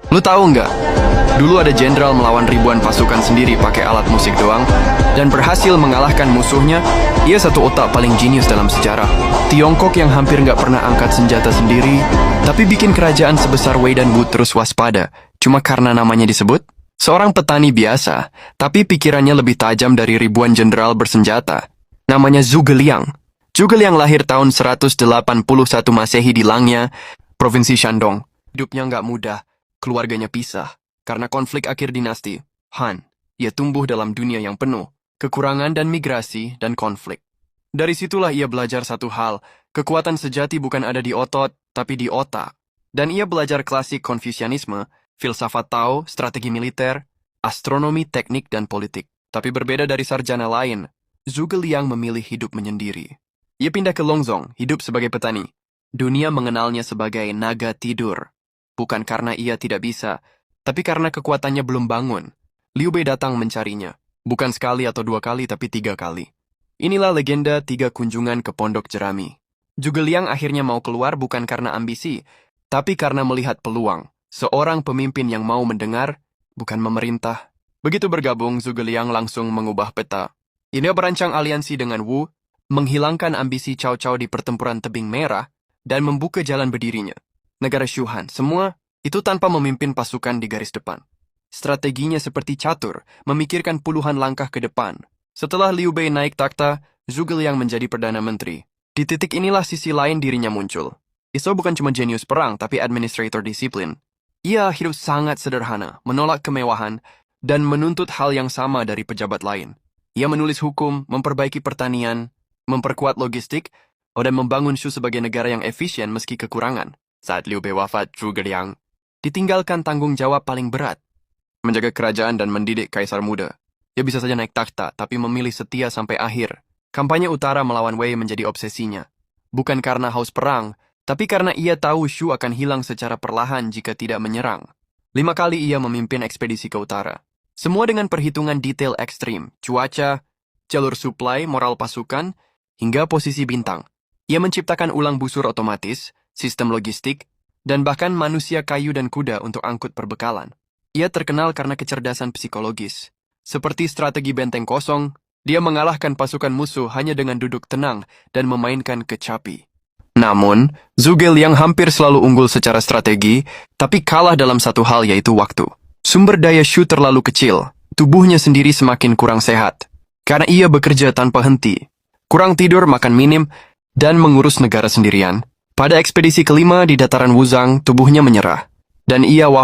Lu tahu nggak? Dulu ada jenderal melawan ribuan pasukan sendiri pakai alat musik doang dan berhasil mengalahkan musuhnya. Ia satu otak paling jenius dalam sejarah. Tiongkok yang hampir nggak pernah angkat senjata sendiri, tapi bikin kerajaan sebesar Wei dan Wu terus waspada. Cuma karena namanya disebut? Seorang petani biasa, tapi pikirannya lebih tajam dari ribuan jenderal bersenjata. Namanya Zhuge Liang. Zhuge Liang lahir tahun 181 Masehi di Langya, Provinsi Shandong. Hidupnya nggak mudah, keluarganya pisah. Karena konflik akhir dinasti, Han, ia tumbuh dalam dunia yang penuh kekurangan dan migrasi dan konflik. Dari situlah ia belajar satu hal, kekuatan sejati bukan ada di otot, tapi di otak. Dan ia belajar klasik Konfusianisme, filsafat Tao, strategi militer, astronomi, teknik, dan politik. Tapi berbeda dari sarjana lain, Zhuge Liang memilih hidup menyendiri. Ia pindah ke Longzong, hidup sebagai petani. Dunia mengenalnya sebagai naga tidur. Bukan karena ia tidak bisa, tapi karena kekuatannya belum bangun. Liu Bei datang mencarinya. Bukan sekali atau dua kali, tapi 3 kali. Inilah legenda 3 kunjungan ke Pondok Jerami. Zhuge Liang akhirnya mau keluar bukan karena ambisi, tapi karena melihat peluang. Seorang pemimpin yang mau mendengar, bukan memerintah. Begitu bergabung, Zhuge Liang langsung mengubah peta. Dia berancang aliansi dengan Wu, menghilangkan ambisi Cao Cao di pertempuran Tebing Merah, dan membuka jalan berdirinya. Negara Shuhan, semua itu tanpa memimpin pasukan di garis depan. Strateginya seperti catur, memikirkan puluhan langkah ke depan. Setelah Liu Bei naik takhta, Zhuge Liang menjadi Perdana Menteri. Di titik inilah sisi lain dirinya muncul. Iso bukan cuma jenius perang, tapi administrator disiplin. Ia hidup sangat sederhana, menolak kemewahan, dan menuntut hal yang sama dari pejabat lain. Ia menulis hukum, memperbaiki pertanian, memperkuat logistik, dan membangun Shu sebagai negara yang efisien meski kekurangan. Saat Liu Bei wafat, Zhuge Liang ditinggalkan tanggung jawab paling berat, menjaga kerajaan dan mendidik kaisar muda. Ia bisa saja naik takhta, tapi memilih setia sampai akhir. Kampanye utara melawan Wei menjadi obsesinya. Bukan karena haus perang, tapi karena ia tahu Shu akan hilang secara perlahan jika tidak menyerang. 5 kali ia memimpin ekspedisi ke utara. Semua dengan perhitungan detail ekstrim, cuaca, jalur suplai, moral pasukan, hingga posisi bintang. Ia menciptakan ulang busur otomatis, sistem logistik, dan bahkan manusia kayu dan kuda untuk angkut perbekalan. Ia terkenal karena kecerdasan psikologis. Seperti strategi benteng kosong, dia mengalahkan pasukan musuh hanya dengan duduk tenang dan memainkan kecapi. Namun, Zhuge Liang hampir selalu unggul secara strategi, tapi kalah dalam satu hal yaitu waktu. Sumber daya Shu terlalu kecil, tubuhnya sendiri semakin kurang sehat. Karena ia bekerja tanpa henti, kurang tidur, makan minim, dan mengurus negara sendirian. Pada ekspedisi kelima di dataran Wuzang, tubuhnya menyerah, dan ia wafat.